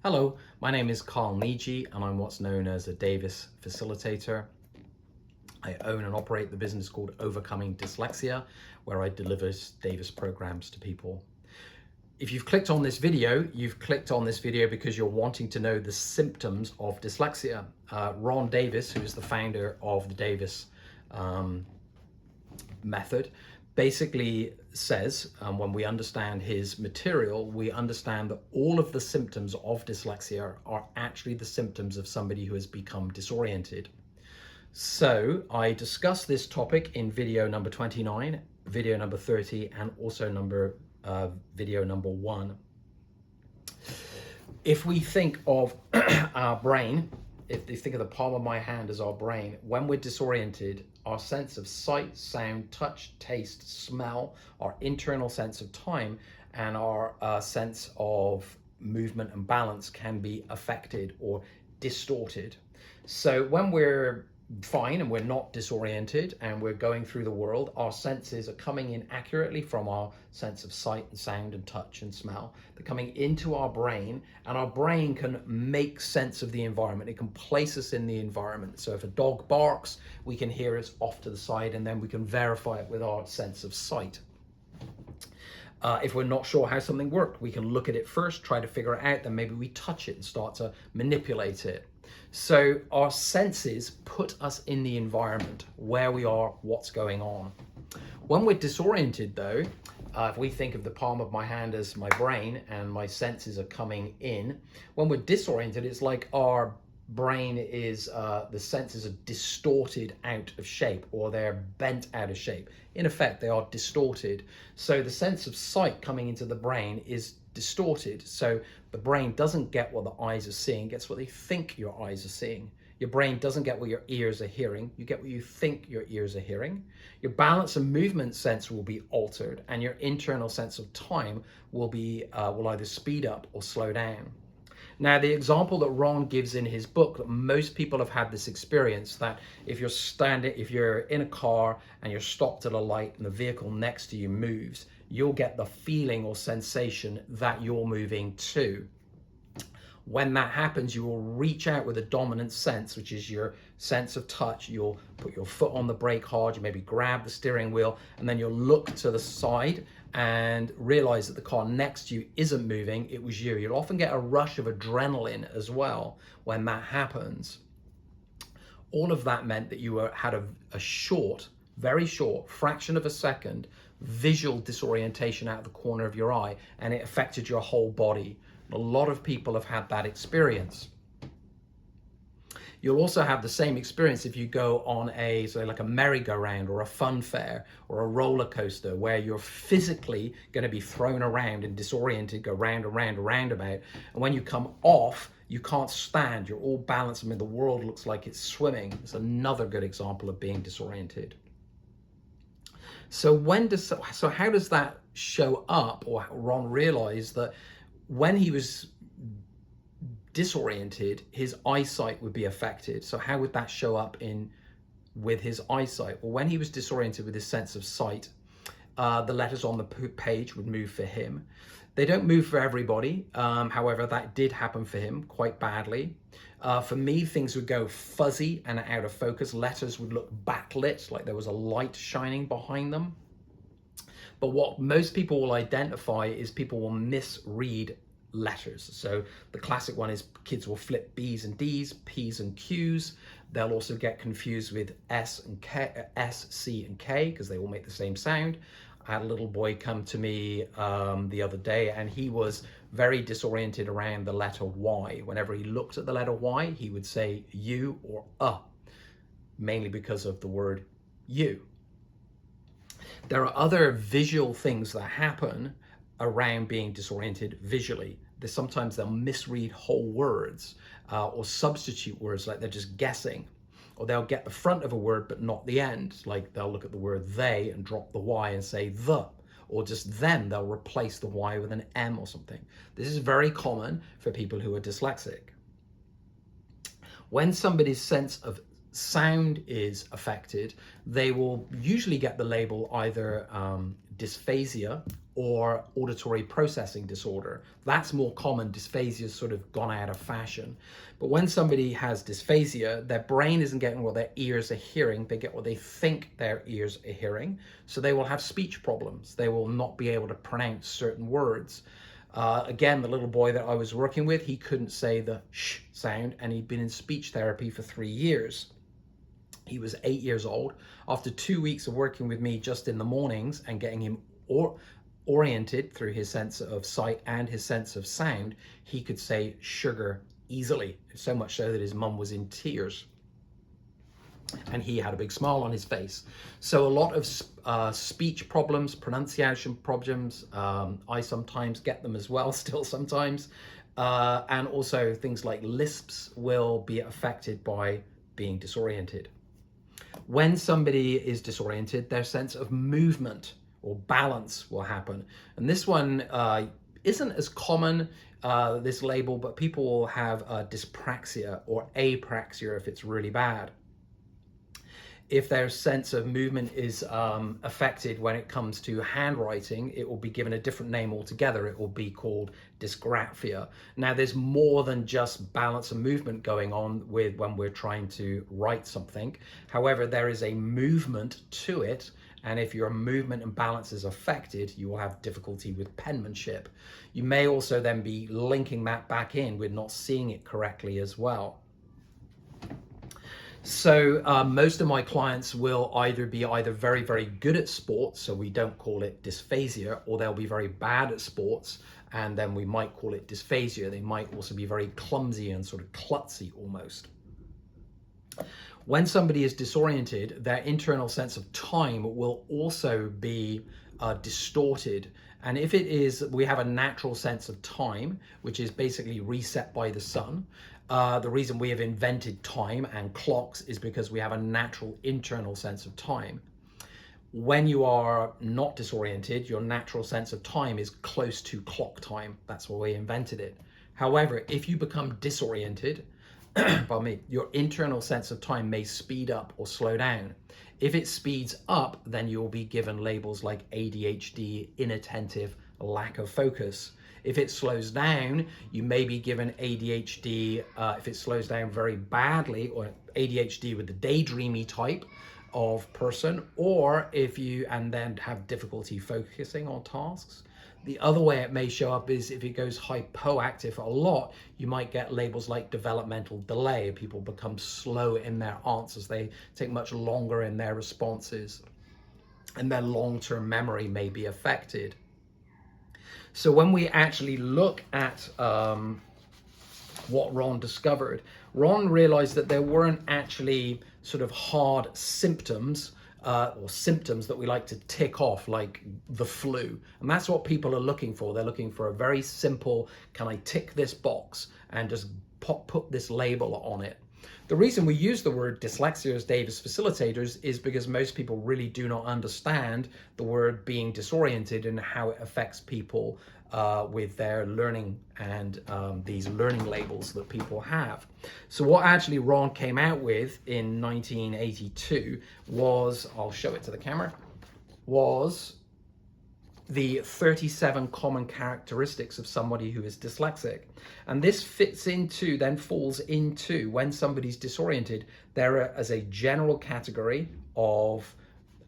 Hello, my name is Carl Niji and I'm what's known as a Davis facilitator. I own and operate the business called Overcoming Dyslexia, where I deliver Davis programs to people. If you've clicked on this video, you've clicked on this video because you're wanting to know the symptoms of dyslexia. Ron Davis, who is the founder of the Davis method, basically says, when we understand his material, we understand that all of the symptoms of dyslexia are actually the symptoms of somebody who has become disoriented. So I discussed this topic in video number 29, video number 30, and also video number 1. If we think of our brain, if you think of the palm of my hand as our brain, when we're disoriented, our sense of sight, sound, touch, taste, smell, our internal sense of time, and our sense of movement and balance can be affected or distorted. So when we're fine and we're not disoriented and we're going through the world, our senses are coming in accurately from our sense of sight and sound and touch and smell. They're coming into our brain, and our brain can make sense of the environment. It can place us in the environment. So if a dog barks, we can hear it's off to the side, and then we can verify it with our sense of sight. If we're not sure how something worked, we can look at it first, try to figure it out, then maybe we touch it and start to manipulate it. So our senses put us in the environment, where we are, what's going on. When we're disoriented though, if we think of the palm of my hand as my brain and my senses are coming in, when we're disoriented, it's like our brain is, the senses are distorted out of shape, or they're bent out of shape. In effect, they are distorted. So the sense of sight coming into the brain is distorted. So the brain doesn't get what the eyes are seeing, it gets what they think your eyes are seeing. Your brain doesn't get what your ears are hearing, you get what you think your ears are hearing. Your balance and movement sense will be altered, and your internal sense of time will either speed up or slow down. Now, the example that Ron gives in his book, that most people have had this experience, that if you're in a car and you're stopped at a light and the vehicle next to you moves, you'll get the feeling or sensation that you're moving too. When that happens, you will reach out with a dominant sense, which is your sense of touch. You'll put your foot on the brake hard, you maybe grab the steering wheel, and then you'll look to the side and realize that the car next to you isn't moving, it was you. You'll often get a rush of adrenaline as well when that happens. All of that meant that you had a short, very short, fraction of a second visual disorientation out of the corner of your eye, and it affected your whole body. A lot of people have had that experience. You'll also have the same experience if you go on like a merry-go-round or a fun fair or a roller coaster, where you're physically going to be thrown around and disoriented, go round and round and roundabout. And when you come off, you can't stand, you're all balanced. I mean, the world looks like it's swimming. It's another good example of being disoriented. So how does that show up? Or Ron realized that when he was disoriented, his eyesight would be affected. So how would that show up with his eyesight? Well, when he was disoriented with his sense of sight, the letters on the page would move for him. They don't move for everybody. However, that did happen for him quite badly. For me, things would go fuzzy and out of focus. Letters would look backlit, like there was a light shining behind them. But what most people will identify is people will misread letters. So the classic one is kids will flip B's and D's, P's and Q's. They'll also get confused with S and K, S, C and K, because they all make the same sound. I had a little boy come to me the other day, and he was very disoriented around the letter Y. Whenever he looked at the letter Y, he would say U or mainly because of the word you. There are other visual things that happen around being disoriented visually. Sometimes they'll misread whole words or substitute words, like they're just guessing. Or they'll get the front of a word but not the end. Like they'll look at the word they and drop the Y and say the. Or just then they'll replace the Y with an M or something. This is very common for people who are dyslexic. When somebody's sense of sound is affected, they will usually get the label either dysphasia or auditory processing disorder. That's more common. Dysphasia's sort of gone out of fashion. But when somebody has dysphasia, their brain isn't getting what their ears are hearing. They get what they think their ears are hearing. So they will have speech problems. They will not be able to pronounce certain words. Again, the little boy that I was working with, he couldn't say the sh sound, and he'd been in speech therapy for 3 years. He was 8 years old. After 2 weeks of working with me just in the mornings and getting him oriented through his sense of sight and his sense of sound, he could say sugar easily, so much so that his mum was in tears. And he had a big smile on his face. So a lot of speech problems, pronunciation problems, I sometimes get them as well, still sometimes. And also things like lisps will be affected by being disoriented. When somebody is disoriented, their sense of movement or balance will happen. And this one isn't as common, this label, but people will have dyspraxia or apraxia if it's really bad. If their sense of movement is affected when it comes to handwriting, it will be given a different name altogether. It will be called dysgraphia. Now, there's more than just balance and movement going on with when we're trying to write something. However, there is a movement to it. And if your movement and balance is affected, you will have difficulty with penmanship. You may also then be linking that back in with not seeing it correctly as well. So most of my clients will either be very, very good at sports, so we don't call it dysphasia, or they'll be very bad at sports, and then we might call it dysphasia. They might also be very clumsy and sort of klutzy almost. When somebody is disoriented, their internal sense of time will also be distorted. And if it is, we have a natural sense of time, which is basically reset by the sun. The reason we have invented time and clocks is because we have a natural internal sense of time. When you are not disoriented, your natural sense of time is close to clock time. That's why we invented it. However, if you become disoriented, pardon me, your internal sense of time may speed up or slow down. If it speeds up, then you'll be given labels like ADHD, inattentive, lack of focus. If it slows down, you may be given ADHD, if it slows down very badly, or ADHD with the daydreamy type of person, or if you and then have difficulty focusing on tasks. The other way it may show up is if it goes hypoactive a lot, you might get labels like developmental delay. People become slow in their answers. They take much longer in their responses, and their long-term memory may be affected. So when we actually look at what Ron discovered, Ron realized that there weren't actually sort of hard symptoms or symptoms that we like to tick off, like the flu. And that's what people are looking for. They're looking for a very simple, can I tick this box and just put this label on it? The reason we use the word dyslexia as Davis facilitators is because most people really do not understand the word being disoriented and how it affects people with their learning and these learning labels that people have. So what actually Ron came out with in 1982 was, I'll show it to the camera, was the 37 common characteristics of somebody who is dyslexic. And this fits into, then falls into, when somebody's disoriented, there as a general category of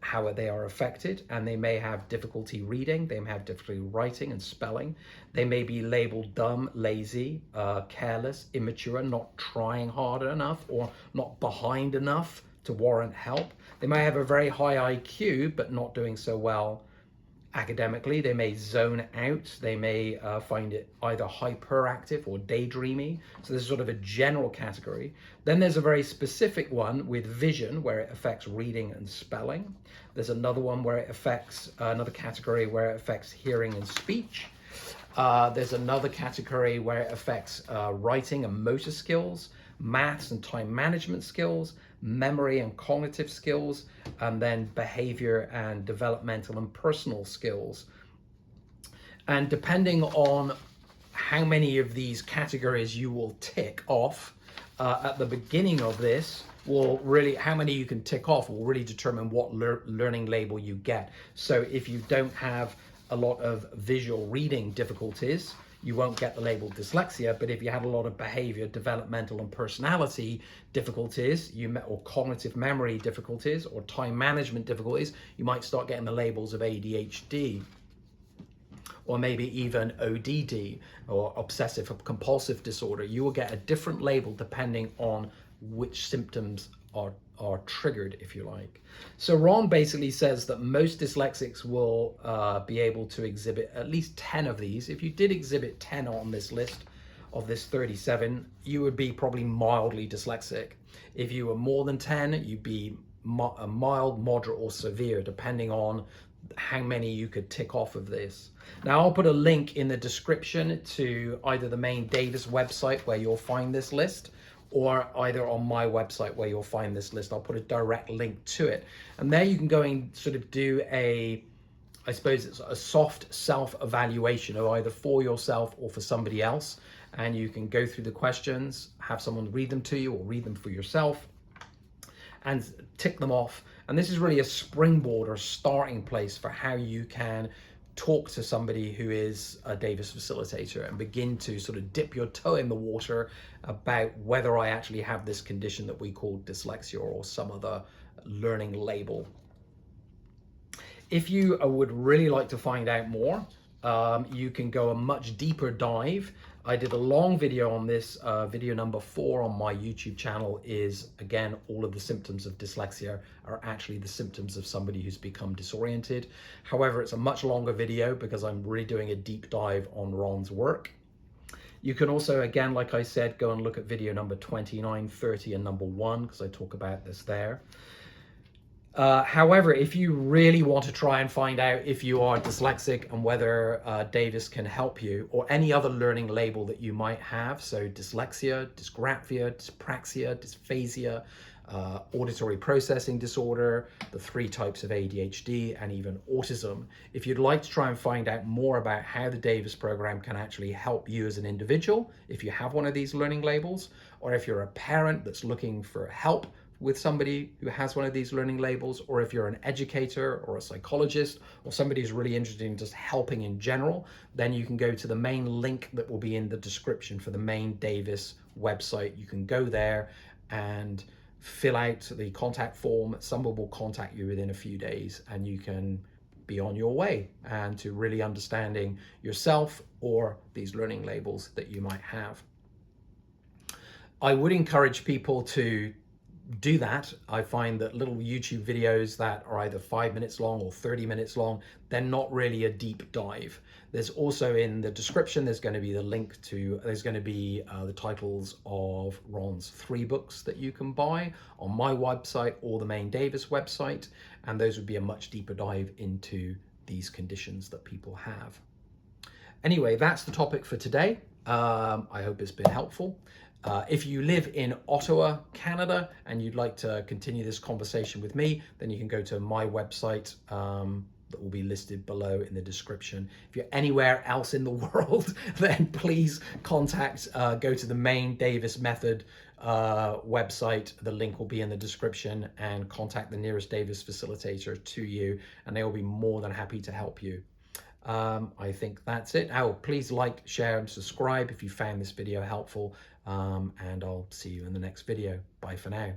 how they are affected, and they may have difficulty reading, they may have difficulty writing and spelling, they may be labeled dumb, lazy, careless, immature, not trying hard enough, or not behind enough to warrant help. They may have a very high IQ, but not doing so well academically. They may zone out, they may find it either hyperactive or daydreamy. So there's sort of a general category. Then there's a very specific one with vision, where it affects reading and spelling. There's another one where it affects, another category where it affects hearing and speech. There's another category where it affects writing and motor skills, maths and time management skills, memory and cognitive skills, and then behavior and developmental and personal skills. And depending on how many of these categories you will tick off at the beginning of this, will really, how many you can tick off will really determine what learning label you get. So if you don't have a lot of visual reading difficulties, you won't get the label dyslexia. But if you have a lot of behavior, developmental and personality difficulties, or cognitive memory difficulties, or time management difficulties, you might start getting the labels of ADHD, or maybe even ODD, or obsessive compulsive disorder. You will get a different label depending on which symptoms are triggered, if you like. So Ron basically says that most dyslexics will be able to exhibit at least 10 of these. If you did exhibit 10 on this list of this 37, you would be probably mildly dyslexic. If you were more than 10, you'd be a mild, moderate, or severe, depending on how many you could tick off of this. Now, I'll put a link in the description to either the main Davis website where you'll find this list, or either on my website where you'll find this list. I'll put a direct link to it. And there you can go and sort of do I suppose it's a soft self-evaluation of either for yourself or for somebody else. And you can go through the questions, have someone read them to you or read them for yourself, and tick them off. And this is really a springboard or starting place for how you can talk to somebody who is a Davis facilitator and begin to sort of dip your toe in the water about whether I actually have this condition that we call dyslexia or some other learning label. If you would really like to find out more, you can go a much deeper dive. I did a long video on this. Video number 4 on my YouTube channel is, again, all of the symptoms of dyslexia are actually the symptoms of somebody who's become disoriented. However, it's a much longer video because I'm really doing a deep dive on Ron's work. You can also, again, like I said, go and look at video number 29, 30, and number 1, because I talk about this there. However, if you really want to try and find out if you are dyslexic and whether Davis can help you, or any other learning label that you might have, so dyslexia, dysgraphia, dyspraxia, dysphasia, auditory processing disorder, the 3 types of ADHD, and even autism. If you'd like to try and find out more about how the Davis program can actually help you as an individual, if you have one of these learning labels, or if you're a parent that's looking for help with somebody who has one of these learning labels, or if you're an educator or a psychologist or somebody who's really interested in just helping in general, then you can go to the main link that will be in the description for the main Davis website. You can go there and fill out the contact form. Someone will contact you within a few days and you can be on your way and to really understanding yourself or these learning labels that you might have. I would encourage people to do that. I find that little YouTube videos that are either 5 minutes long or 30 minutes long, they're not really a deep dive. There's also in the description, there's going to be the link to, there's going to be the titles of Ron's 3 books that you can buy on my website or the main Davis website. And those would be a much deeper dive into these conditions that people have. Anyway, that's the topic for today. I hope it's been helpful. If you live in Ottawa, Canada, and you'd like to continue this conversation with me, then you can go to my website that will be listed below in the description. If you're anywhere else in the world, then please contact, go to the main Davis Method website. The link will be in the description, and contact the nearest Davis facilitator to you, and they will be more than happy to help you. I think that's it. Please like, share, and subscribe if you found this video helpful. And I'll see you in the next video. Bye for now.